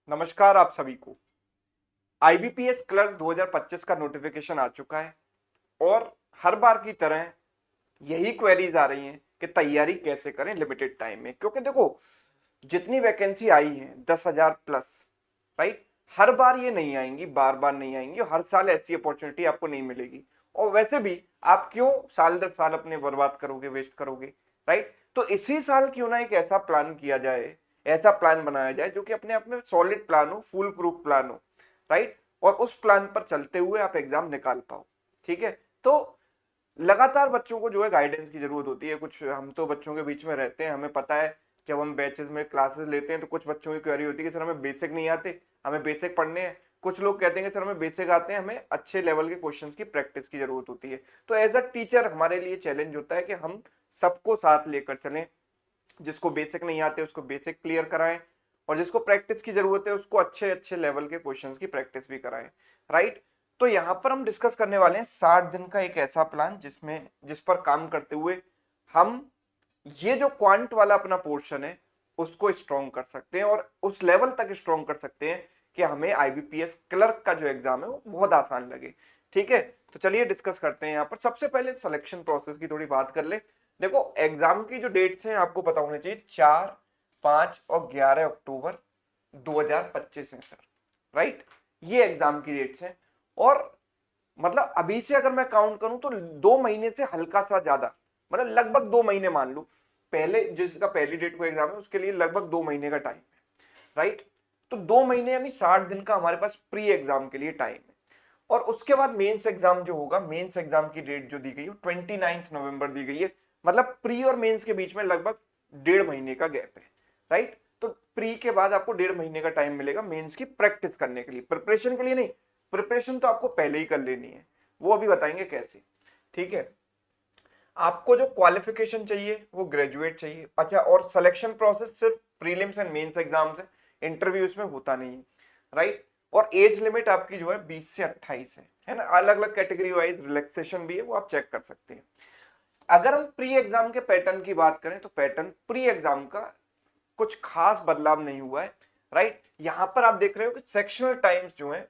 नमस्कार आप सभी को। आईबीपीएस क्लर्क 2025 का नोटिफिकेशन आ चुका है और हर बार की तरह यही क्वेरीज आ रही हैं कि तैयारी कैसे करें लिमिटेड टाइम में, क्योंकि देखो जितनी वैकेंसी आई है 10,000 प्लस, राइट। हर बार ये नहीं आएंगी, बार बार नहीं आएंगी और हर साल ऐसी अपॉर्चुनिटी आपको नहीं मिलेगी। और वैसे भी आप क्यों साल दर साल अपने बर्बाद करोगे, वेस्ट करोगे, राइट। तो इसी साल क्यों ना एक ऐसा प्लान किया जाए, ऐसा प्लान बनाया जाए जो कि अपने आप में सॉलिड प्लान हो, फुल प्रूफ प्लान हो, राइट। और उस प्लान पर चलते हुए आप एग्जाम निकाल पाओ। ठीक है। तो लगातार बच्चों को जो है गाइडेंस की जरूरत होती है। कुछ हम तो बच्चों के बीच में रहते हैं, हमें पता है जब हम बैचेस में क्लासेस लेते हैं तो कुछ बच्चों की क्वेरी होती है कि सर हमें बेसिक नहीं आते, हमें बेसिक पढ़ने हैं। कुछ लोग कहते हैं कि सर हमें बेसिक आते हैं, हमें अच्छे लेवल के क्वेश्चंस की प्रैक्टिस की जरूरत होती है। तो एज अ टीचर हमारे लिए चैलेंज होता है कि हम सबको साथ लेकर चलें। जिसको बेसिक नहीं आते उसको बेसिक क्लियर कराएं और जिसको प्रैक्टिस की जरूरत है उसको अच्छे अच्छे लेवल के क्वेश्चंस की प्रैक्टिस भी कराएं, राइट। तो यहां पर हम डिस्कस करने वाले हैं 60 दिन का एक ऐसा प्लान जिस पर काम करते हुए हम ये जो क्वांट वाला अपना पोर्शन है उसको स्ट्रॉन्ग कर सकते हैं और उस लेवल तक स्ट्रॉन्ग कर सकते हैं कि हमें आईबीपीएस क्लर्क का जो एग्जाम है वो बहुत आसान लगे। ठीक है। तो चलिए डिस्कस करते हैं। यहाँ पर सबसे पहले सिलेक्शन प्रोसेस की थोड़ी बात कर ले। देखो एग्जाम की जो डेट्स हैं आपको पता होने चाहिए, 4, 5 और 11 अक्टूबर 2025 है सर, राइट। ये एग्जाम की डेट्स हैं और मतलब अभी से अगर मैं काउंट करूं तो 2 महीने से हल्का सा ज्यादा, मतलब लगभग 2 महीने मान लो। पहले जिसका पहली डेट को एग्जाम है उसके लिए लगभग 2 महीने का टाइम है, राइट। तो 2 महीने यानी 60 दिन का हमारे पास प्री एग्जाम के लिए टाइम है। और उसके बाद मेंस एग्जाम जो होगा, मेंस एग्जाम की डेट जो दी गई है 29 नवंबर दी गई है। मतलब प्री और मेंस के बीच में लगभग 1.5 महीने का गैप है, राइट। तो प्री के बाद आपको 1.5 महीने का टाइम मिलेगा मेंस की प्रैक्टिस करने के लिए, प्रिपरेशन के लिए नहीं। प्रिपरेशन तो आपको पहले ही कर लेनी है, वो अभी बताएंगे कैसे। ठीक है। आपको जो क्वालिफिकेशन चाहिए वो ग्रेजुएट चाहिए। अच्छा, और सिलेक्शन प्रोसेस सिर्फ प्रीलिम्स एंड मेंस एग्जाम से, इंटरव्यूज में होता नहीं है, राइट। और एज लिमिट आपकी जो है 20 से 28 है ना। अलग अलग कैटेगरी वाइज रिलैक्सेशन भी है, वो आप चेक कर सकते हैं। अगर हम प्री एग्जाम के पैटर्न की बात करें तो पैटर्न प्री एग्जाम का कुछ खास बदलाव नहीं हुआ है, राइट। यहां पर आप देख रहे हो कि सेक्शनल टाइम्स जो है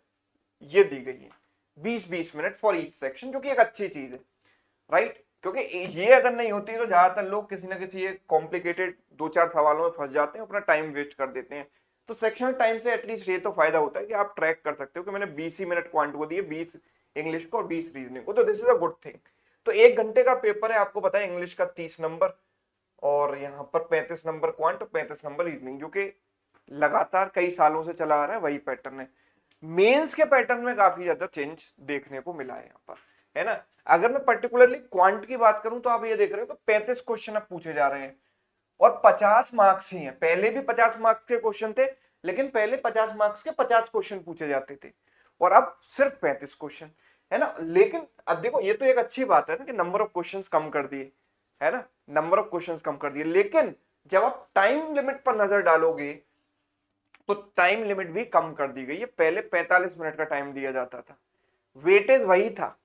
ये दी गई है 20-20 मिनट फॉर ईच सेक्शन, जो कि एक अच्छी चीज है, राइट। क्योंकि ये अगर नहीं होती तो ज्यादातर लोग किसी ना किसी ये कॉम्प्लिकेटेड 2-4 सवालों में फंस जाते हैं, अपना टाइम वेस्ट कर देते हैं। तो सेक्शनल टाइम से एटलीस्ट ये तो फायदा होता है कि आप ट्रैक कर सकते हो कि मैंने 20 ही मिनट क्वांट को दिए, 20 इंग्लिश को और 20 रीजनिंग को, तो this is a good thing. तो 1 घंटे का पेपर है, आपको पता है इंग्लिश का 30 नंबर और यहाँ पर 35 नंबर क्वांट और 35 नंबर रीजनिंग, जो कि लगातार कई सालों से चला आ रहा है, वही पैटर्न है। मेंस के पैटर्न में काफी ज्यादा चेंज देखने को मिला है यहाँ पर, है ना। अगर मैं पर्टिकुलरली क्वांट की बात करूं तो आप ये देख रहे हो कि 35 क्वेश्चन अब पूछे जा रहे हैं और 50 मार्क्स ही हैं। पहले भी 50 मार्क्स के क्वेश्चन थे, लेकिन पहले 50 मार्क्स के 50 क्वेश्चन पूछे जाते थे और अब सिर्फ 35 क्वेश्चन, है ना। लेकिन अब देखो ये तो एक अच्छी बात है ना कि नंबर ऑफ क्वेश्चंस कम कर दिए, है ना। नंबर ऑफ क्वेश्चंस कम कर दिए, लेकिन जब आप टाइम लिमिट पर नजर डालोगे तो टाइम लिमिट भी कम कर दी गई है। पहले 45 मिनट का टाइम दिया जाता था, वेटेज वही था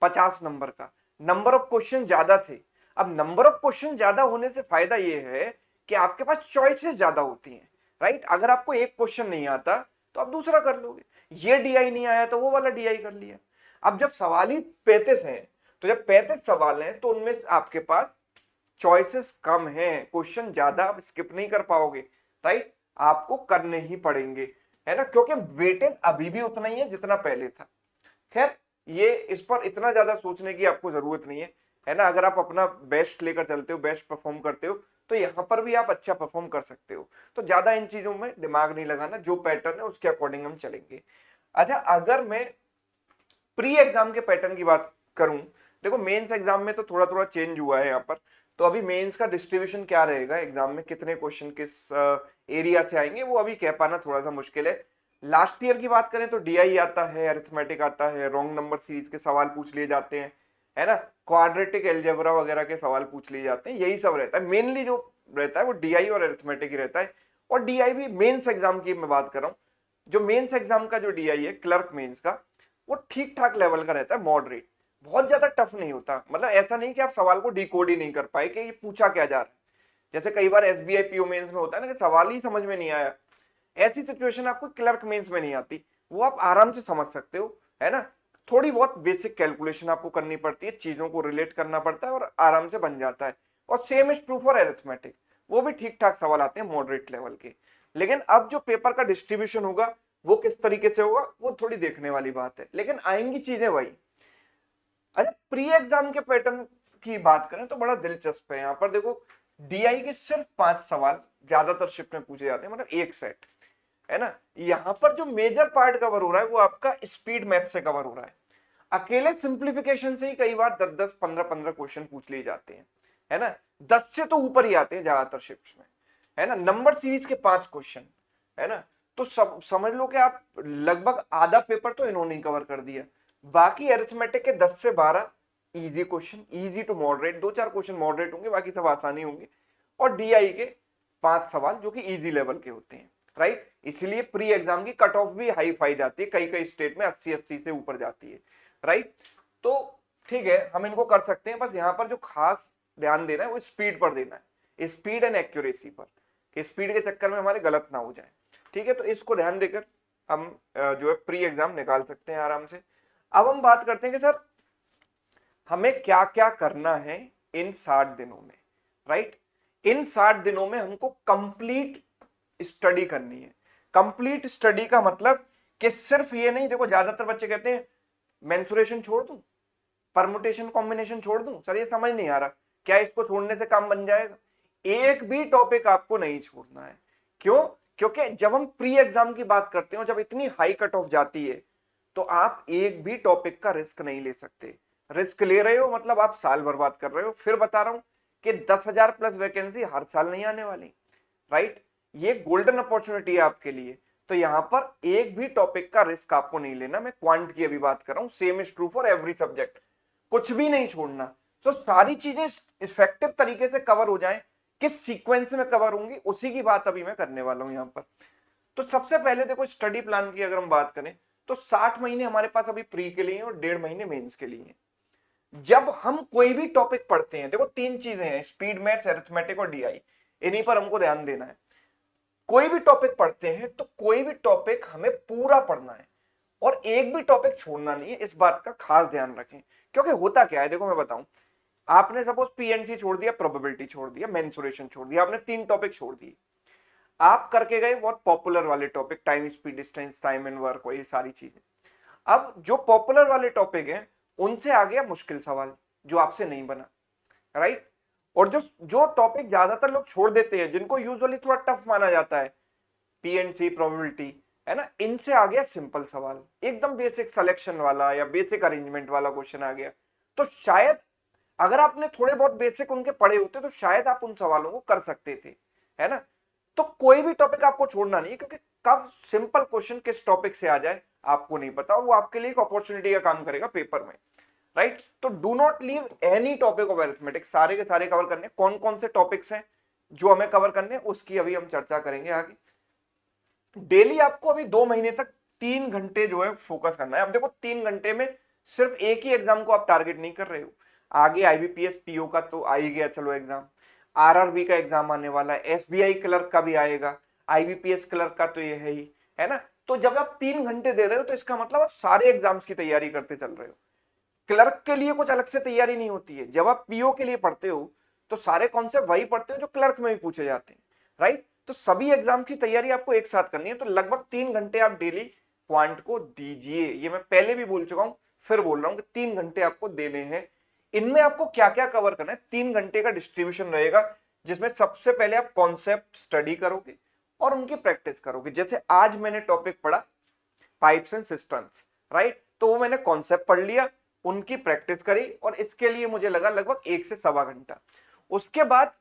50 नंबर का, नंबर ऑफ क्वेश्चन ज्यादा थे। अब नंबर ऑफ क्वेश्चन ज्यादा होने से फायदा यह है कि आपके पास चॉइसेस ज्यादा होती हैं, राइट। अगर आपको एक क्वेश्चन नहीं आता तो आप दूसरा कर लोगे, ये डीआई नहीं आया तो वो वाला डीआई कर लिया। अब जब सवाल ही 35 हैं, तो जब 35 सवाल हैं तो उनमें आपके पास चॉइसेस कम हैं, क्वेश्चन ज्यादा आप स्किप नहीं कर पाओगे, राइट। आपको करने ही पड़ेंगे, है ना, क्योंकि वेटेज अभी भी उतना ही है जितना पहले था। खैर, ये इस पर इतना ज्यादा सोचने की आपको जरूरत नहीं है ना। अगर आप अपना बेस्ट लेकर चलते हो, बेस्ट परफॉर्म करते हो, तो यहां पर भी आप अच्छा परफॉर्म कर सकते हो। तो ज्यादा इन चीजों में दिमाग नहीं लगाना, जो पैटर्न है उसके अकॉर्डिंग हम चलेंगे। अच्छा, अगर मैं प्री एग्जाम के पैटर्न की बात करूं, देखो मेंस एग्जाम में तो थोड़ा थोड़ा चेंज हुआ है यहाँ पर। तो अभी मेंस का डिस्ट्रीब्यूशन क्या रहेगा, एग्जाम में कितने क्वेश्चन किस एरिया से आएंगे, वो अभी कह पाना थोड़ा सा मुश्किल है। लास्ट ईयर की बात करें तो डीआई आता है, अरिथमेटिक आता है, रॉन्ग नंबर सीरीज के सवाल पूछ लिए जाते हैं, है ना। क्वाड्रेटिक एल्जेब्रा वगैरह के सवाल पूछ लिए जाते हैं, यही सब रहता है मेनली। जो रहता है वो डीआई और अरिथमेटिक ही रहता है। और डीआई भी मेंस एग्जाम की मैं बात कर रहा हूँ, जो मेंस एग्जाम का जो डीआई है क्लर्क मेंस का, वो ठीक ठाक लेवल का रहता है, मॉडरेट, बहुत ज्यादा टफ नहीं होता। मतलब ऐसा नहीं कि आप सवाल को डिकोड ही नहीं कर पाए कि ये पूछा क्या जा रहा है। जैसे कई बार एसबीआई पीओ मेंस में होता है ना कि सवाल ही समझ में नहीं आया, ऐसी सिचुएशन आपको क्लर्क मेंस में नहीं आती, वो आप आराम से समझ सकते हो, है ना। थोड़ी बहुत बेसिक कैलकुलेशन आपको करनी पड़ती है, चीजों को रिलेट करना पड़ता है और आराम से बन जाता है। और same is true for arithmetic, वो भी ठीक ठाक सवाल आते हैं मॉडरेट लेवल के। लेकिन अब जो पेपर का डिस्ट्रीब्यूशन होगा वो किस तरीके से होगा वो थोड़ी देखने वाली बात है, लेकिन आएंगी चीजें वही। अच्छा, प्री एग्जाम के पैटर्न की बात करें तो बड़ा दिलचस्प है। यहाँ पर देखो, डीआई के सिर्फ 5 सवाल ज्यादातर शिफ्ट में पूछे जाते हैं, मतलब एक सेट, है ना। यहाँ पर जो मेजर पार्ट कवर हो रहा है वो आपका स्पीड मैथ से कवर हो रहा है। अकेले सिंप्लीफिकेशन से ही कई बार 10-10, 15-15 क्वेश्चन पूछ लिए जाते हैं, है ना। 10 से तो ऊपर ही आते हैं ज्यादातर शिफ्ट में, है ना। नंबर सीरीज के 5 क्वेश्चन, है ना। तो सब समझ लो कि आप लगभग आधा पेपर तो इन्होंने ही कवर कर दिया। बाकी अरिथमेटिक के 10 से 12 easy question, easy to moderate, 2-4 question moderate होंगे, बाकी सब आसानी होंगे। और डीआई के 5 सवाल जो कि इजी लेवल के होते हैं, राइट। इसलिए प्री एग्जाम की कट ऑफ भी हाई फाई जाती है, कई कई स्टेट में 80-80 से ऊपर जाती है, राइट। तो ठीक है, हम इनको कर सकते हैं, बस यहाँ पर जो खास ध्यान देना है वो स्पीड पर देना है, स्पीड एंड एक्यूरेसी पर, कि स्पीड के चक्कर में हमारे गलत ना हो जाए, ठीक है। तो इसको ध्यान देकर हम जो है प्री एग्जाम निकाल सकते हैं आराम से। अब हम बात करते हैं कि सर हमें क्या क्या करना है इन 60 दिनों में, राइट। इन 60 दिनों में हमको कंप्लीट स्टडी करनी है। कंप्लीट स्टडी का मतलब कि सिर्फ ये नहीं, देखो ज्यादातर बच्चे कहते हैं मेंसुरेशन छोड़ दूं, परमुटेशन कॉम्बिनेशन छोड़ दूं, सर ये समझ नहीं आ रहा, क्या इसको छोड़ने से काम बन जाएगा? एक भी टॉपिक आपको नहीं छोड़ना है। क्यों? क्योंकि जब हम प्री एग्जाम की बात करते हो, जब इतनी हाई कट ऑफ जाती है, तो आप एक भी टॉपिक का रिस्क नहीं ले सकते। रिस्क ले रहे हो मतलब आप साल बर्बाद कर रहे हो। फिर बता रहा हूं कि 10,000 प्लस वैकेंसी हर साल नहीं आने वाली, राइट। ये गोल्डन अपॉर्चुनिटी है आपके लिए। तो यहां पर एक भी टॉपिक का रिस्क आपको नहीं लेना। मैं क्वांट की अभी बात कर रहा हूं, same is true for every subject, कुछ भी नहीं छोड़ना। तो सारी चीजें इफेक्टिव तरीके से कवर हो जाएं, किस सीक्वेंस में कवर होंगी उसी की बात अभी मैं करने वाला हूं यहां पर। तो सबसे पहले देखो, स्टडी प्लान की अगर हम बात करें तो 60 महीने हमारे पास अभी प्री के लिए हैं और 1.5 महीने मेंस के लिए हैं। जब हम कोई भी टॉपिक पढ़ते हैं, देखो 3 चीजें हैं, स्पीड मैथ्स, अरिथमेटिक और डीआई, इन्हीं पर हमको ध्यान देना है। कोई भी टॉपिक पढ़ते हैं तो कोई भी टॉपिक हमें पूरा पढ़ना है और एक भी टॉपिक छोड़ना नहीं है, इस बात का खास ध्यान रखें। क्योंकि होता क्या है, देखो मैं बताऊं, आपने सपोज पीएनसी छोड़ दिया, प्रोबेबिलिटी छोड़ दिया, मेंसुरेशन छोड़ दिया, आपने 3 टॉपिक छोड़ दिए। आप करके गए बहुत पॉपुलर वाले topic, time, speed, distance, time and work, ये सारी चीजें। अब जो पॉपुलर वाले टॉपिक हैं उनसे आ गया मुश्किल सवाल जो आपसे नहीं बना, राइट। और जो जो टॉपिक ज्यादातर लोग छोड़ देते हैं, जिनको यूजुअली थोड़ा टफ माना जाता है, पीएनसी, प्रोबेबिलिटी, है ना, इनसे आ गया सिंपल सवाल, एकदम बेसिक सिलेक्शन वाला या बेसिक अरेंजमेंट वाला क्वेश्चन आ गया। तो शायद अगर आपने थोड़े बहुत बेसिक उनके पढ़े होते तो शायद आप उन सवालों को कर सकते थे, है ना। तो कोई भी टॉपिक आपको छोड़ना नहीं है, क्योंकि कब सिंपल क्वेश्चन किस टॉपिक से आ जाए आपको नहीं पता, वो आपके लिए एक अपॉर्चुनिटी का काम करेगा पेपर में, राइट। तो do not leave any topic of arithmetic, सारे के सारे कवर करने। कौन कौन से टॉपिक्स हैं जो हमें कवर करने हैं उसकी अभी हम चर्चा करेंगे आगे। डेली आपको अभी 2 महीने तक 3 घंटे जो है फोकस करना है। अब देखो 3 घंटे में सिर्फ एक ही एग्जाम को आप टारगेट नहीं कर रहे हो, आगे आईबीपीएस पीओ का तो आ ही गया, चलो एग्जाम, आरआरबी का एग्जाम आने वाला है, एसबीआई क्लर्क का भी आएगा, आईबीपीएस क्लर्क का तो ये है ना। तो जब आप 3 घंटे दे रहे हो तो इसका मतलब आप सारे एग्जाम्स की तैयारी करते चल रहे हो। क्लर्क के लिए कुछ अलग से तैयारी नहीं होती है। जब आप पीओ के लिए पढ़ते हो तो सारे कॉन्सेप्ट वही पढ़ते हो जो क्लर्क में भी पूछे जाते हैं, राइट। तो सभी एग्जाम की तैयारी आपको एक साथ करनी है। तो लगभग 3 घंटे आप डेली क्वांट को दीजिए। ये मैं पहले भी बोल चुका हूं, फिर बोल रहा हूं कि 3 घंटे आपको देने हैं। इनमें आपको क्या क्या कवर करना है, 3 घंटे का डिस्ट्रीब्यूशन रहेगा, जिसमें सबसे पहले आप कॉन्सेप्ट स्टडी करोगे और उनकी प्रैक्टिस करोगे। जैसे आज मैंने टॉपिक पढ़ा पाइप्स एंड सिस्टम्स, राइट। तो वो मैंने कॉन्सेप्ट पढ़ लिया, उनकी प्रैक्टिस करी और इसके लिए मुझे लगा लगभग 1 से सवा घंटा। उसके बाद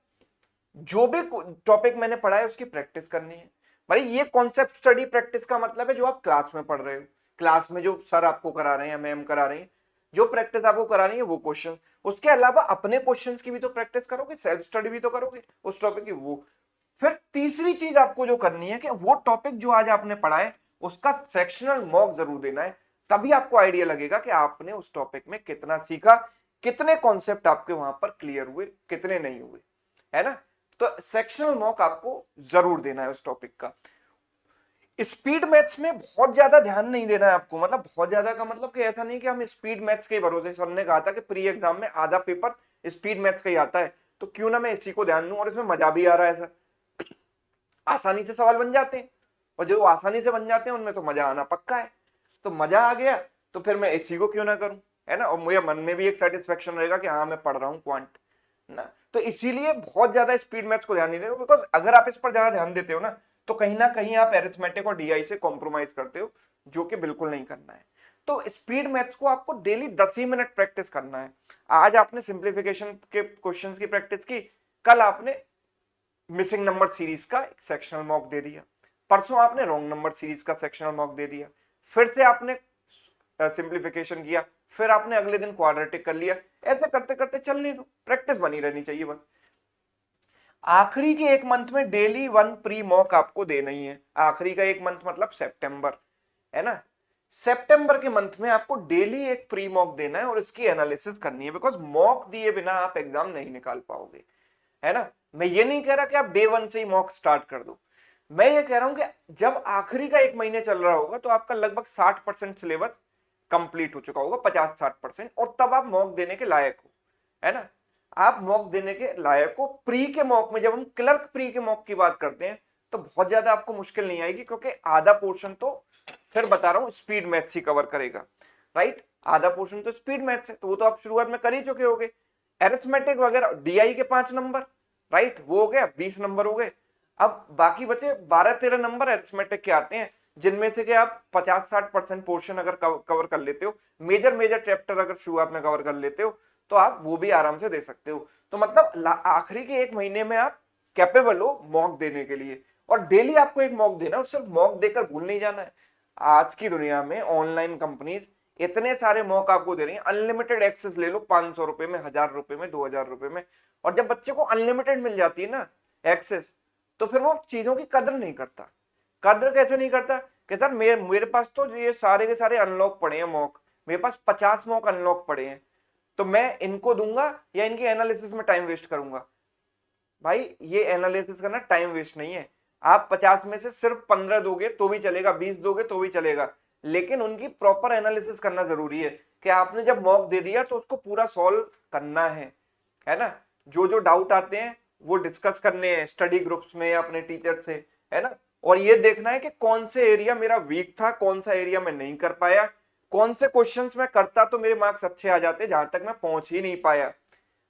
जो भी टॉपिक मैंने पढ़ा है उसकी प्रैक्टिस करनी है। भाई ये कॉन्सेप्ट स्टडी प्रैक्टिस का मतलब है जो आप क्लास में पढ़ रहे हो, क्लास में जो सर आपको करा रहे हैं, मैम करा रही है, जो प्रैक्टिस आपको करा रही है वो क्वेश्चन। उसके अलावा अपने क्वेश्चंस की भी तो प्रैक्टिस करोगे, सेल्फ स्टडी भी तो करोगे उस टॉपिक की। वो फिर तीसरी चीज आपको जो करनी है कि वो टॉपिक जो आज आपने पढ़ा है उसका सेक्शनल मॉक जरूर देना है। तभी आपको आइडिया लगेगा कि आपने उस टॉपिक में कितना सीखा, कितने कॉन्सेप्ट आपके वहां पर क्लियर हुए, कितने नहीं हुए, है ना। तो सेक्शनल मॉक आपको जरूर देना है उस टॉपिक का। स्पीड मैथ्स में बहुत ज्यादा ध्यान नहीं देना है आपको, मतलब बहुत ज्यादा का मतलब कि ऐसा नहीं कि हम स्पीड मैथ्स के भरोसे, सर ने कहा था कि प्री एग्जाम में आधा पेपर स्पीड मैथ्स का ही आता है, तो क्यों ना मैं इसी को ध्यान दूं, और इसमें मजा भी आ रहा है, सर आसानी से सवाल बन जाते हैं, और जो आसानी से बन जाते हैं उनमें तो मजा आना पक्का है, तो मजा आ गया तो फिर मैं इसी को क्यों ना करूं, है ना, और मुझे मन में भी एक सेटिस्फेक्शन रहेगा कि हाँ मैं पढ़ रहा हूँ क्वांट ना। तो इसीलिए बहुत ज्यादा स्पीड मैथ्स को ध्यान नहीं देते, बिकॉज अगर आप इस पर ज्यादा ध्यान देते हो ना कहीं आप एरिथमेटिक और डीआई से कॉम्प्रोमाइज करते हो, जो कि बिल्कुल नहीं करना है। तो स्पीड मैथ्स को आपको डेली 10 ही मिनट प्रैक्टिस करना है। आज आपने सिंप्लीफिकेशन के क्वेश्चंस की प्रैक्टिस की, कल आपने मिसिंग नंबर सीरीज का एक सेक्शनल मॉक दे दिया, परसों आपने रॉन्ग नंबर सीरीज का सेक्शनल मॉक दे दिया, फिर से आपने सिंप्लीफिकेशन किया, फिर आपने अगले दिन क्वाड्रेटिक कर लिया, ऐसे करते करते चलने दो, प्रैक्टिस बनी रहनी चाहिए बस। आखिरी के एक मंथ में डेली 1 प्री मॉक आपको देना ही है। आखिरी का एक मंथ मतलब सितंबर, है ना, सितंबर के मंथ में आपको डेली एक प्री मॉक देना है और इसकी एनालिसिस करनी है, बिकॉज मॉक दिए बिना आप एग्जाम नहीं निकाल पाओगे, है ना। मैं ये नहीं कह रहा कि आप डे 1 से ही मॉक स्टार्ट कर दो, मैं ये कह रहा हूं कि जब आखिरी का एक महीने चल रहा होगा तो आपका लगभग 60% सिलेबस कंप्लीट हो चुका होगा, 50-60%, और तब आप मॉक देने के लायक हो, है ना। आप मॉक देने के लायक हो। प्री के मॉक में, जब हम क्लर्क प्री के मॉक की बात करते हैं तो बहुत ज्यादा आपको मुश्किल नहीं आएगी, क्योंकि आधा पोर्शन तो फिर बता रहा हूं स्पीड मैथ्स ही कवर करेगा, राइट। आधा पोर्शन तो स्पीड मैथ्स है, तो वो तो आप शुरुआत में कर ही चुके होगे। एरिथमेटिक वगैरह डीआई के 5 नंबर, राइट, वो हो गया, 20 नंबर हो गए। अब बाकी बचे 12-13 नंबर एरिथमेटिक के आते हैं, जिनमें से कि आप 50-60% पोर्शन अगर कवर कर लेते हो, मेजर मेजर चैप्टर अगर शुरुआत में कवर कर लेते हो, तो आप वो भी आराम से दे सकते हो। तो मतलब आखिरी के एक महीने में आप कैपेबल हो मॉक देने के लिए, और डेली आपको एक मॉक देना, और सिर्फ मॉक देकर भूल नहीं जाना है। आज की दुनिया में ऑनलाइन कंपनीज इतने सारे मॉक आपको दे रही हैं, अनलिमिटेड एक्सेस ले लो, 500 रुपए में, 1000 रुपए में, 2000 रुपए में। और जब बच्चे को अनलिमिटेड मिल जाती है ना एक्सेस, तो फिर वो चीजों की कदर नहीं करता। कदर कैसे नहीं करता कि सर मेरे पास तो ये सारे के सारे अनलॉक पड़े हैं मॉक, मेरे पास 50 मॉक अनलॉक पड़े हैं, तो मैं इनको दूंगा या इनकी एनालिसिस में टाइम वेस्ट करूंगा। भाई ये एनालिसिस करना टाइम वेस्ट नहीं है। आप 50 में से सिर्फ 15 दोगे तो भी चलेगा, 20 दोगे तो भी चलेगा, लेकिन उनकी प्रॉपर एनालिसिस करना जरूरी है कि आपने जब मॉक दे दिया तो उसको पूरा सॉल्व करना है ना। जो जो डाउट आते हैं वो डिस्कस करने हैं स्टडी ग्रुप्स में या अपने टीचर से, है ना। और ये देखना है कि कौन से एरिया मेरा वीक था, कौन सा एरिया मैं नहीं कर पाया, कौन से क्वेश्चंस मैं करता तो मेरे मार्क्स अच्छे आ जाते जहां तक मैं पहुंच ही नहीं पाया,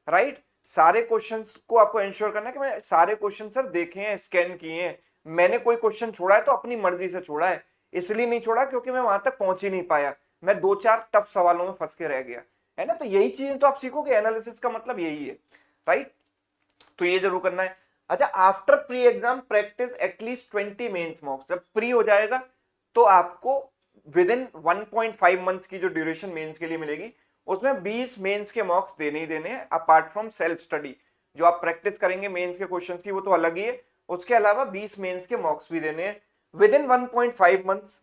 राइट। सारे क्वेश्चंस को आपको इंश्योर करना है कि मैं सारे क्वेश्चन सर देखे हैं, स्कैन किए हैं। मैंने कोई क्वेश्चन छोड़ा है तो अपनी मर्जी से छोड़ा है, इसलिए नहीं छोड़ा क्योंकि मैं वहां तक पहुंच ही नहीं पाया, मैं 2-4 टफ सवालों में फंस के रह गया, है ना। तो यही चीजें तो आप सीखोगे, एनालिसिस का मतलब यही है, राइट। तो ये जरूर करना है। अच्छा, after pre exam practice at least 20 mains mocks. जब प्री हो जाएगा तो आपको विद इन 1.5 मंथ्स की जो ड्यूरेशन मेंस के लिए मिलेगी, उसमें 20 मेंस के मॉक्स देने ही देने हैं, अपार्ट फ्रॉम सेल्फ स्टडी। जो आप प्रैक्टिस करेंगे मेंस के क्वेश्चंस की वो तो अलग ही है, उसके अलावा 20 मेंस के मॉक्स भी देने हैं with in 1.5 months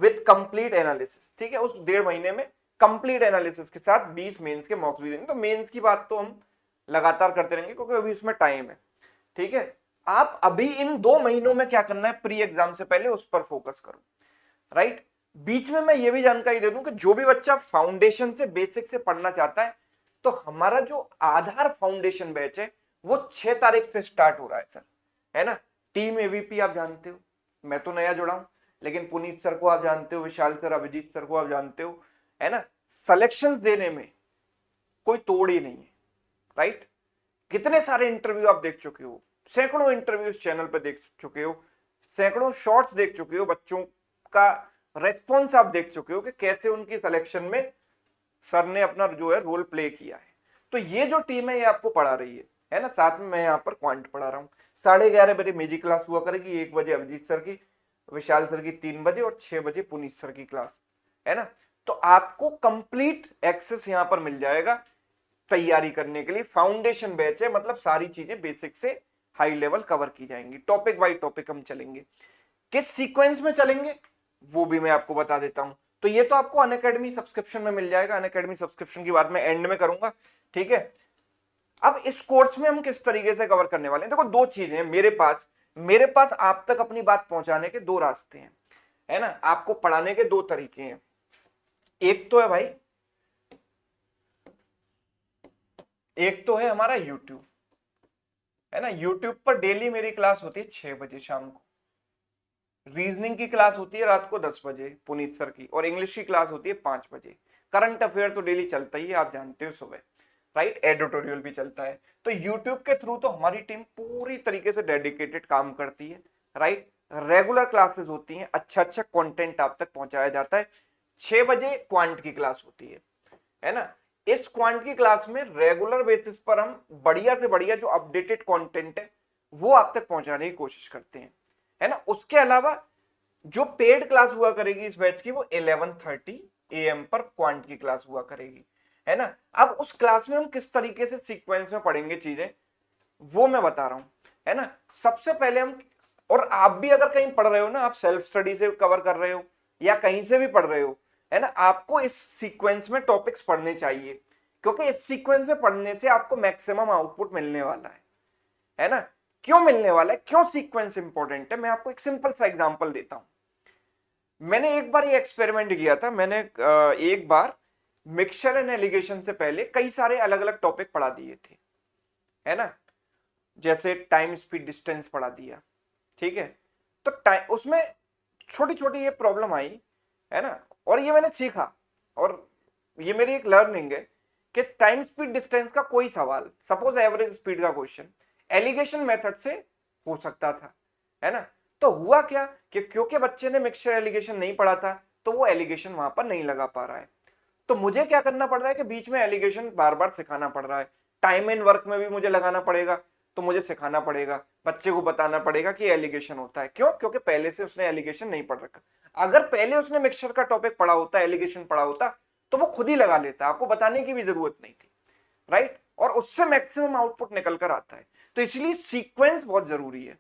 with complete analysis. ठीक है, उस 1.5 महीने में कंप्लीट एनालिसिस के साथ 20 मेंस के मॉक्स भी देंगे। तो मेंस की बात तो हम लगातार करते रहेंगे क्योंकि अभी इसमें टाइम है, ठीक है। आप अभी इन 2 महीनों में क्या करना है प्री एग्जाम से पहले, उस पर फोकस करो, राइट। बीच में मैं ये भी जानकारी दे दूं कि जो भी बच्चा फाउंडेशन से बेसिक से पढ़ना चाहता है, तो हमारा जो आधार फाउंडेशन बैच है वो 6 तारीख से स्टार्ट हो रहा है सर, है ना। टीम एवीपी आप जानते हो, मैं तो नया जुड़ा हूं, लेकिन पुनीत सर को आप जानते हो, विशाल सर, अभिजीत सर को आप जानते हो, है ना। सिलेक्शन देने में कोई तोड़ ही नहीं है, राइट। कितने सारे इंटरव्यू आप देख चुके हो, सैकड़ों इंटरव्यू चैनल पे देख चुके हो, सैकड़ों शॉर्ट्स देख चुके हो, बच्चों का रेस्पॉन्स आप देख चुके हो कि कैसे उनकी सिलेक्शन में सर ने अपना जो है रोल प्ले किया है। तो ये जो टीम है ये आपको पढ़ा रही है ना। साथ में मैं यहाँ पर क्वांट पढ़ा रहा हूँ। 11:30 बजे मेरी क्लास हुआ करेगी, 1 बजे अभिजीत सर की, विशाल सर की 3 बजे, और 6 बजे पुनीत सर की क्लास, है ना। तो आपको कंप्लीट एक्सेस यहाँ पर मिल जाएगा तैयारी करने के लिए। फाउंडेशन बैच है, मतलब सारी चीजें बेसिक से हाई लेवल कवर की जाएंगी, टॉपिक बाय टॉपिक हम चलेंगे। किस सीक्वेंस में चलेंगे वो भी मैं आपको बता देता हूं। तो ये तो आपको अनअकैडमी सब्सक्रिप्शन में मिल जाएगा, अनअकैडमी सब्सक्रिप्शन की बात मैं एंड में करूंगा, ठीक है। अब इस कोर्स में हम किस तरीके से कवर करने वाले हैं, देखो 2 चीजें हैं मेरे पास। मेरे पास आप तक अपनी बात पहुंचाने के दो रास्ते हैं, है ना, आपको पढ़ाने के दो तरीके हैं। एक तो है भाई, एक तो है हमारा यूट्यूब, है ना, यूट्यूब पर डेली मेरी क्लास होती है 6 बजे शाम को। रीजनिंग की क्लास होती है रात को 10 बजे पुनीत सर की, और इंग्लिश की क्लास होती है 5 बजे। करंट अफेयर तो डेली चलता ही है, आप जानते हो, सुबह, राइट, एडिटोरियल भी चलता है। तो यूट्यूब के थ्रू तो हमारी टीम पूरी तरीके से डेडिकेटेड काम करती है, राइट। रेगुलर क्लासेस होती हैं, अच्छा अच्छा कंटेंट आप तक पहुंचाया जाता है। 6 बजे क्वांट की क्लास होती है ना। इस क्वांट की क्लास में रेगुलर बेसिस पर हम बढ़िया से बढ़िया जो अपडेटेड कंटेंट है वो आप तक पहुंचाने की कोशिश करते हैं, है ना। उसके अलावा जो पेड क्लास हुआ करेगी इस बैच की, वो 11:30 AM पर क्वांट की क्लास हुआ करेगी, है ना। अब उस क्लास में हम किस तरीके से सीक्वेंस में पढ़ेंगे चीजें, वो मैं बता रहा हूं, है ना। सबसे पहले हम, और आप भी अगर कहीं पढ़ रहे हो ना, आप सेल्फ स्टडी से कवर कर रहे हो या कहीं से भी पढ़ रहे हो, है ना, आपको इस सीक्वेंस में टॉपिक्स पढ़ने चाहिए, क्योंकि इस सीक्वेंस में पढ़ने से आपको मैक्सिमम आउटपुट मिलने वाला है ना। क्यों मिलने वाला है, क्यों सीक्वेंस इंपॉर्टेंट है, मैं आपको एक सिंपल सा एग्जांपल देता हूं। मैंने एक बार ये एक्सपेरिमेंट किया था, मैंने एक बार मिक्सचर एंड एलिगेशन से पहले कई सारे अलग अलग टॉपिक पढ़ा दिए थे, है ना। जैसे टाइम स्पीड डिस्टेंस पढ़ा दिया, ठीक है। तो टाइम, उसमें छोटी छोटी ये प्रॉब्लम आई, है ना, और ये मैंने सीखा, और ये मेरी एक लर्निंग है कि टाइम स्पीड डिस्टेंस का कोई सवाल, सपोज एवरेज स्पीड का क्वेश्चन, एलिगेशन मेथड से हो सकता था, है ना। तो हुआ क्या कि क्योंकि बच्चे ने मिक्सचर एलिगेशन नहीं पढ़ा था, तो वो एलिगेशन वहां पर नहीं लगा पा रहा है। तो मुझे क्या करना पड़ रहा है कि बीच में एलिगेशन बार बार सिखाना पड़ रहा है। टाइम एंड वर्क में भी मुझे लगाना पड़ेगा, तो मुझे सिखाना पड़ेगा, बच्चे को बताना पड़ेगा कि एलिगेशन होता है। क्यों? क्योंकि पहले से उसने एलिगेशन नहीं पढ़ रखा। अगर पहले उसने मिक्सचर का टॉपिक पढ़ा होता, एलिगेशन पढ़ा होता, तो वो खुद ही लगा लेता, आपको बताने की भी जरूरत नहीं थी, राइट। और उससे मैक्सिमम आउटपुट निकल कर आता है। तो इसलिए सीक्वेंस बहुत जरूरी है।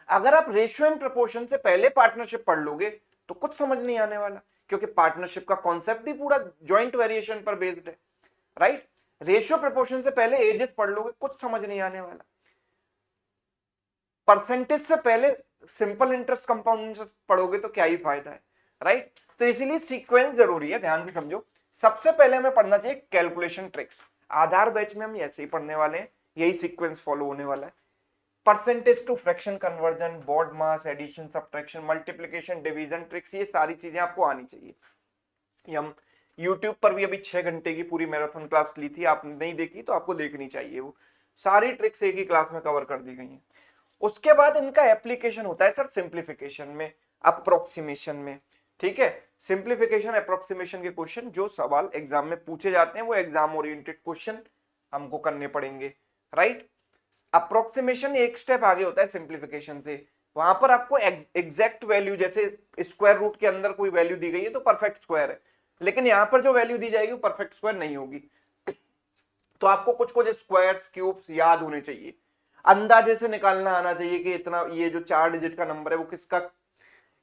अगर आप रेशियो एंड प्रोपोर्शन से पहले पार्टनरशिप पढ़ लोगे तो कुछ समझ नहीं आने वाला, क्योंकि पार्टनरशिप का कॉन्सेप्ट भी पूरा ज्वाइंट वेरिएशन पर बेस्ड है, राइट। रेशियो प्रोपोर्शन से पहले एजेस पढ़ लोगे, कुछ समझ नहीं आने वाला। परसेंटेज से पहले सिंपल इंटरेस्ट कंपाउंड इंटरेस्ट पढ़ोगे तो क्या ही फायदा है, राइट। तो इसीलिए सीक्वेंस जरूरी है, ध्यान से समझो। सबसे पहले हमें पढ़ना चाहिए कैलकुलेशन ट्रिक्स। आधार बैच में हम ऐसे ही पढ़ने वाले हैं, यही सीक्वेंस फॉलो होने वाला है। Percentage to fraction conversion, BODMAS, addition, subtraction, multiplication, division tricks, ये सारी चीजें आपको आनी चाहिए। ये हम यूट्यूब पर भी अभी 6 घंटे की पूरी मैराथन क्लास ली थी, आपने नहीं देखी तो आपको देखनी चाहिए। वो सारी ट्रिक्स एक ही क्लास में कवर कर दी गई हैं। उसके बाद इनका एप्लीकेशन होता है सर सिंप्लीफिकेशन में, अप्रोक्सीमेशन में, ठीक है। सिंप्लीफिकेशन अप्रोक्सीमेशन के क्वेश्चन जो सवाल एग्जाम में पूछे जाते हैं वो एग्जाम ओरिएंटेड क्वेश्चन हमको करने पड़ेंगे, राइट। अप्रोक्सीमेशन एक स्टेप आगे होता है सिंप्लीफिकेशन से। वहां पर आपको एग्जैक्ट वैल्यू, जैसे स्क्वायर रूट के अंदर कोई वैल्यू दी गई है तो परफेक्ट स्क्वायर है, लेकिन यहां पर जो वैल्यू दी जाएगी वो परफेक्ट स्क्वायर नहीं होगी। तो आपको कुछ कुछ स्क्वायर्स, क्यूब्स याद होने चाहिए, अंदाजे से निकालना आना चाहिए कि इतना, ये जो 4 डिजिट का नंबर है वो किसका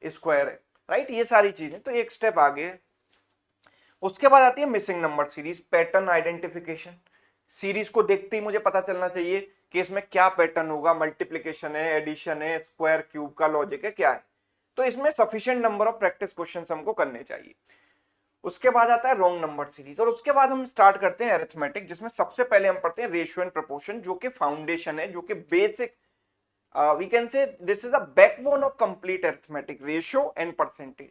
स्क्वायर है, राइट। ये सारी चीजें तो एक स्टेप आगे है। उसके बाद आती है missing number series, pattern identification. Series को देखते ही मुझे पता चलना चाहिए कि इसमें क्या पैटर्न होगा, मल्टीप्लिकेशन है, एडिशन है, स्क्वायर, क्यूब का लॉजिक है, क्या है। तो इसमें sufficient number of practice questions हमको करने चाहिए। उसके बाद आता है रॉन्ग नंबर सीरीज, और उसके बाद हम स्टार्ट करते हैं अरिथमेटिक, जिसमें सबसे पहले हम पढ़ते हैं रेशियो एंड प्रोपोर्शन, जो कि फाउंडेशन है, जो कि basic, we can say this is the backbone of complete arithmetic, ratio and percentage,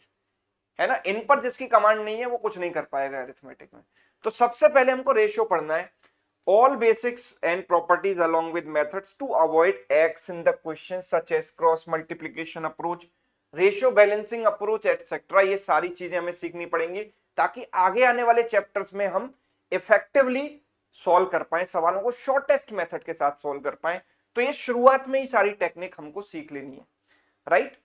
है ना। इन पर जिसकी कमांड नहीं है वो कुछ नहीं कर पाएगा अरिथमेटिक में। तो सबसे पहले हमको रेशियो पढ़ना है। All basics and properties along with methods to avoid x in the question such as cross multiplication approach, ratio balancing approach etcetera. ये सारी चीजें हमें सीखनी पड़ेंगी ताकि आगे आने वाले चैप्टर्स में हम इफेक्टिवली सॉल्व कर पाए, सवालों को शॉर्टेस्ट मेथड के साथ सॉल्व कर पाए। तो ये शुरुआत में ही सारी टेक्निक हमको सीख लेनी है, राइट।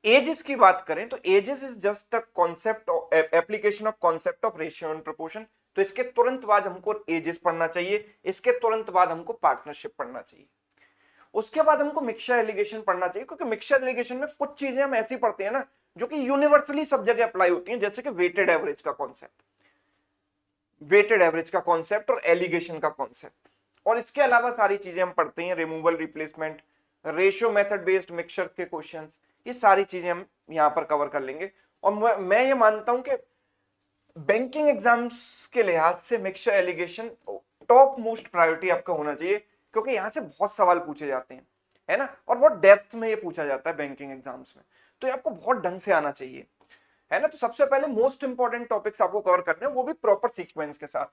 एजेस की बात करें तो ages is just a concept, application of concept of ratio and proportion. तो इसके तुरंत बाद हमको एजेस पढ़ना चाहिए, इसके तुरंत बाद हमको पार्टनरशिप पढ़ना चाहिए, उसके बाद हमको मिक्सचर एलिगेशन पढ़ना चाहिए, क्योंकि मिक्सचर एलिगेशन में कुछ चीजें हम ऐसी पढ़ते हैं ना जो कि यूनिवर्सली सब जगह अप्लाई होती हैं, जैसे कि वेटेड एवरेज का कॉन्सेप्ट, वेटेड एवरेज का कॉन्सेप्ट और एलिगेशन का कॉन्सेप्ट। और इसके अलावा सारी चीजें हम पढ़ते हैं, removal, replacement, ratio method based mixture के क्वेश्चंस, ये सारी चीजें हम यहाँ पर कवर कर लेंगे। और मैं ये मानता हूं कि बैंकिंग एग्जाम्स के लिहाज से mixture allegation top most priority आपका होना चाहिए, क्योंकि यहां से बहुत सवाल पूछे जाते हैं, है ना, और बहुत डेप्थ में ये पूछा जाता है बैंकिंग एग्जाम्स में, तो ये आपको बहुत ढंग से आना चाहिए, है ना। तो सबसे पहले मोस्ट इंपॉर्टेंट टॉपिक्स आपको कवर करने हैं, वो भी प्रॉपर सीक्वेंस के साथ।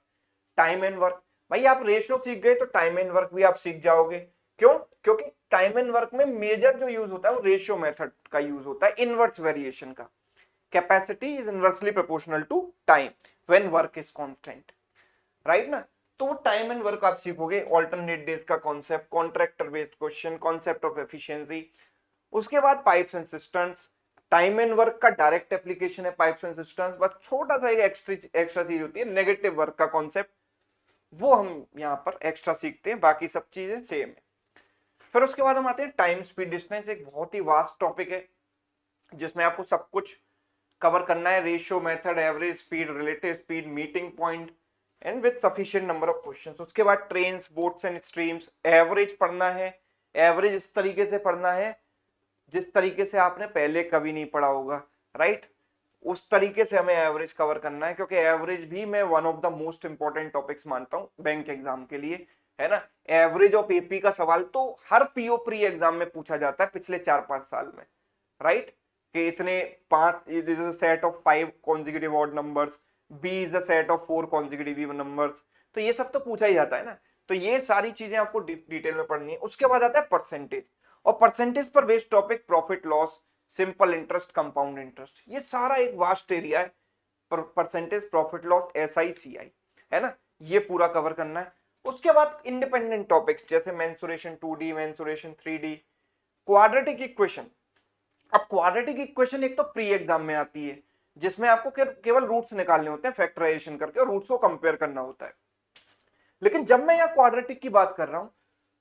टाइम एंड वर्क, भाई आप रेशियो सीख गए तो टाइम एंड वर्क भी आप सीख जाओगे। क्यों? क्योंकि टाइम एंड वर्क में मेजर जो यूज होता है वो रेशियो मेथड का यूज होता है, इनवर्स वेरिएशन का। Capacity is inversely proportional to time when work is constant, right ना। तो वो टाइम एंड वर्क आप सीखोगे, ऑल्टरनेट डेज का concept, contractor based question, concept of efficiency. उसके बाद pipes and cisterns, time and work का डायरेक्ट एप्लीकेशन है पाइप्स एंड सिस्टम्स, बस छोटा सा एक एक्स्ट्रा चीज होती है नेगेटिव वर्क का कॉन्सेप्ट, वो हम यहाँ पर एक्स्ट्रा सीखते हैं, बाकी सब चीजें सेम है। फिर उसके बाद हम आते हैं टाइम स्पीड डिस्टेंस, एक बहुत ही वास्ट टॉपिक है जिसमें आपको सब कुछ कवर करना है, ratio method, average speed, relative speed, meeting point and with sufficient number of questions. उसके बाद trains, boats and streams, average पढ़ना है, एवरेज इस तरीके से पढ़ना है जिस तरीके से आपने पहले कभी नहीं पढ़ा होगा, राइट, उस तरीके से हमें एवरेज कवर करना है, क्योंकि एवरेज भी मैं one of the most important topics मानता हूं बैंक एग्जाम के लिए, है ना। एवरेज ऑफ एपी का सवाल तो हर पीओ प्री एग्जाम में पूछा जाता है पिछले 4-5 साल में, राइट, कि इतने 5 this is a set of 5 consecutive odd numbers, B is a set of 4 consecutive numbers, तो ये सब तो पूछा ही जाता है ना। तो ये सारी चीजें आपको डिटेल में पढ़नी है। उसके बाद आता है परसेंटेज, और परसेंटेज पर based topic, profit loss, simple interest, compound interest, ये सारा एक वास्ट एरिया है। Percentage, profit loss, SI, CI, है ना, ये पूरा कवर करना है। उसके बाद इंडिपेंडेंट टॉपिक्स जैसे mensuration 2D, mensuration 3D, quadratic equation. अब क्वाड्रेटिक इक्वेशन एक तो प्री एग्जाम में आती है, जिसमें आपको केवल रूट्स निकालने होते हैं फैक्टराइजेशन करके, और रूट्स को कंपेयर करना होता है। लेकिन जब मैं यहाँ क्वाड्रेटिक की बात कर रहा हूं,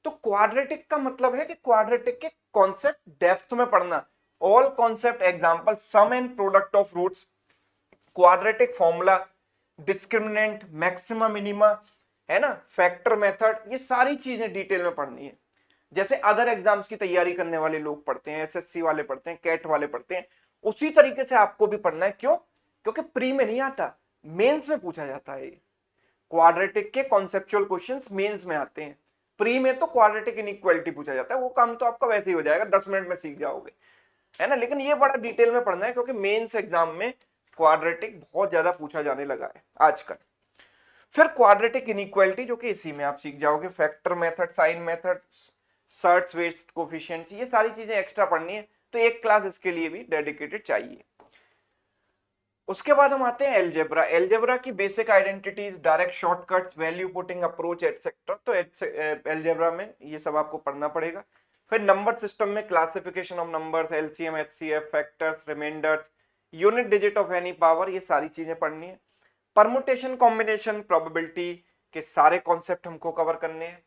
तो क्वाड्रेटिक का मतलब है कि क्वाड्रेटिक के कॉन्सेप्ट डेप्थ में पढ़ना, all concept, example, sum and product of roots, quadratic formula, discriminant, maxima minima, है ना, फैक्टर मेथड, ये सारी चीजें डिटेल में पढ़नी है। जैसे अदर एग्जाम्स की तैयारी करने वाले लोग पढ़ते हैं, एसएससी वाले पढ़ते हैं, कैट वाले पढ़ते हैं, उसी तरीके से आपको भी पढ़ना है। क्यों? क्योंकि प्री में नहीं आता, मेंस में पूछा जाता है। क्वाड्रेटिक के कॉन्सेप्चुअल क्वेश्चंस मेंस में आते हैं, प्री में तो क्वाड्रेटिक इनइक्वालिटी पूछा जाता है, वो काम तो आपका वैसे ही हो जाएगा, 10 मिनट में सीख जाओगे, है ना। लेकिन ये बड़ा डिटेल में पढ़ना है, क्योंकि मेंस एग्जाम में क्वाड्रेटिक बहुत ज्यादा पूछा जाने लगा है आजकल। फिर क्वाड्रेटिक इनइक्वालिटी, जो कि इसी में आप सीख जाओगे, factor method, sign method, search west coefficient, ये सारी चीजें एक्स्ट्रा पढ़नी है, तो एक क्लास इसके लिए भी डेडिकेटेड चाहिए। उसके बाद हम आते हैं एलजेब्रा। एलजेब्रा की basic identities, direct shortcuts, value putting approach, etcetera, तो एलजेब्रा में ये सब आपको पढ़ना पड़ेगा। फिर नंबर सिस्टम में classification of numbers, LCM, HCF, factors, remainders, unit digit of any power, ये सारी चीजें पढ़नी है। परमुटेशन, कॉम्बिनेशन, प्रोबेबिलिटी के सारे कॉन्सेप्ट हमको कवर करने हैं।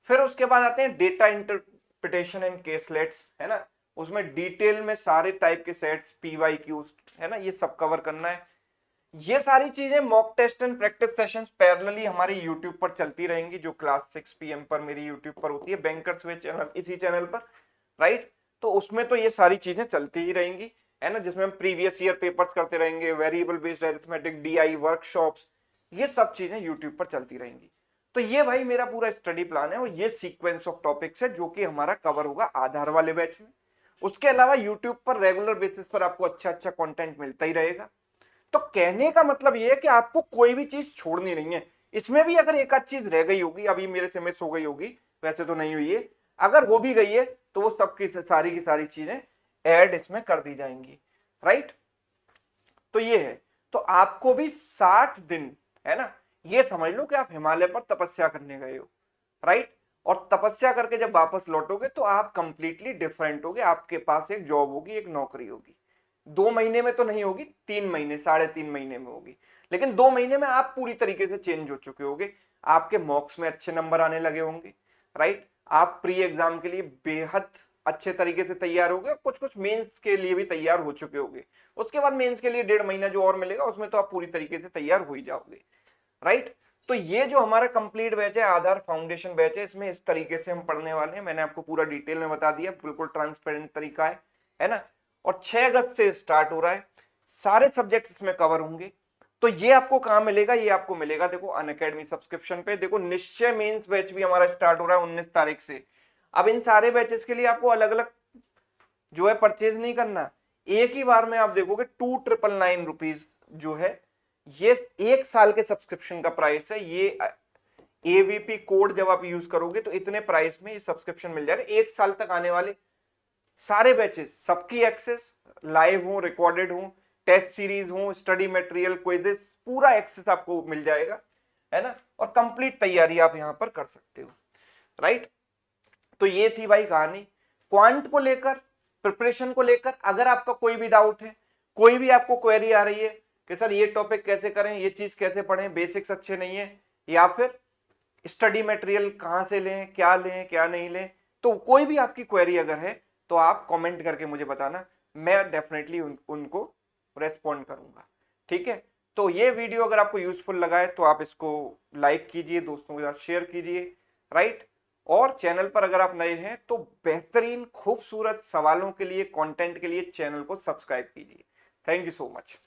फिर उसके बाद आते हैं डेटा इंटरप्रिटेशन एंड केसलेट्स, है ना, उसमें डिटेल में सारे टाइप के सेट्स, पीवाईक्यूज, है ना, ये सब कवर करना है। ये सारी चीजें mock test and practice sessions parallelly हमारे यूट्यूब पर चलती रहेंगी, जो क्लास 6 PM पर मेरी यूट्यूब पर होती है, बैंकर्स वे चैनल, इसी चैनल पर, राइट। तो उसमें तो ये सारी चीजें चलती ही रहेंगी, है ना, जिसमें हम प्रीवियस ईयर पेपर्स करते रहेंगे, variable based arithmetic, DI workshops, ये सब चीजें यूट्यूब पर चलती रहेंगी। तो ये भाई मेरा पूरा स्टडी प्लान है, और ये सीक्वेंस ऑफ टॉपिक्स है जो कि हमारा कवर होगा आधार वाले बैच में। उसके अलावा यूट्यूब पर रेगुलर बेसिस पर आपको अच्छा अच्छा कंटेंट मिलता ही रहेगा। तो कहने का मतलब ये है कि आपको कोई भी चीज छोड़नी नहीं है। इसमें भी अगर एक आध चीज रह गई होगी, अभी मेरे से मिस हो गई होगी, वैसे तो नहीं हुई है, अगर हो भी गई है तो वो सब की सारी चीजें ऐड इसमें कर दी जाएंगी, राइट। तो ये है, तो आपको भी 60 दिन, है ना, ये समझ लो कि आप हिमालय पर तपस्या करने गए हो, राइट। और तपस्या करके जब वापस लौटोगे तो आप कंप्लीटली डिफरेंट होगे, आपके पास एक जॉब होगी, एक नौकरी होगी। 2 महीने में तो नहीं होगी, 3 महीने, 3.5 महीने में होगी, लेकिन 2 महीने में आप पूरी तरीके से चेंज हो चुके होगे। आपके मॉक्स में अच्छे नंबर आने लगे होंगे, राइट। आप प्री एग्जाम के लिए बेहद अच्छे तरीके से तैयार होगे, कुछ कुछ मेंस के लिए भी तैयार हो चुके होगे। उसके बाद मेंस के लिए 1.5 महीना जो और मिलेगा, उसमें तो आप पूरी तरीके से तैयार हो ही जाओगे, राइट। तो ये जो हमारा कंप्लीट बैच है, आधार फाउंडेशन बैच है, इसमें इस तरीके से हम पढ़ने वाले हैं। मैंने आपको पूरा डिटेल में बता दिया, बिल्कुल ट्रांसपेरेंट तरीका है ना। और 6 अगस्त से स्टार्ट हो रहा है, सारे सब्जेक्ट्स इसमें कवर होंगे। तो ये आपको कहां मिलेगा? ये आपको मिलेगा देखो अनअकैडमी सब्सक्रिप्शन पे। देखो निश्चय मेंस बैच भी हमारा स्टार्ट हो रहा है 19 तारीख से। अब इन सारे बैचेस के लिए आपको अलग अलग जो है परचेज नहीं करना, एक ही बार में आप देखोगे 2999 रुपीज जो है, ये 1 साल के सब्सक्रिप्शन का प्राइस है। ये एवीपी कोड जब आप यूज करोगे तो इतने प्राइस में ये सब्सक्रिप्शन मिल जाएगा। 1 साल तक आने वाले सारे बैचेस, सबकी एक्सेस, लाइव हो, रिकॉर्डेड हो, टेस्ट सीरीज हो, स्टडी मटेरियल, क्विजेस, पूरा एक्सेस आपको मिल जाएगा, है ना। और कंप्लीट तैयारी आप यहां पर कर सकते हो, राइट। तो ये थी भाई कहानी क्वांट को लेकर, प्रिपरेशन को लेकर। अगर आपका कोई भी डाउट है, कोई भी आपको क्वेरी आ रही है कि सर ये टॉपिक कैसे करें, ये चीज कैसे पढ़ें, बेसिक्स अच्छे नहीं है, या फिर स्टडी मटेरियल कहां से लें, क्या नहीं लें, तो कोई भी आपकी क्वेरी अगर है तो आप कमेंट करके मुझे बताना, मैं डेफिनेटली उनको रेस्पॉन्ड करूंगा, ठीक है। तो ये वीडियो अगर आपको यूजफुल लगा है तो आप इसको लाइक कीजिए, दोस्तों के साथ शेयर कीजिए, राइट। और चैनल पर अगर आप नए हैं तो बेहतरीन खूबसूरत सवालों के लिए, कंटेंट के लिए चैनल को सब्सक्राइब कीजिए। Thank you so much.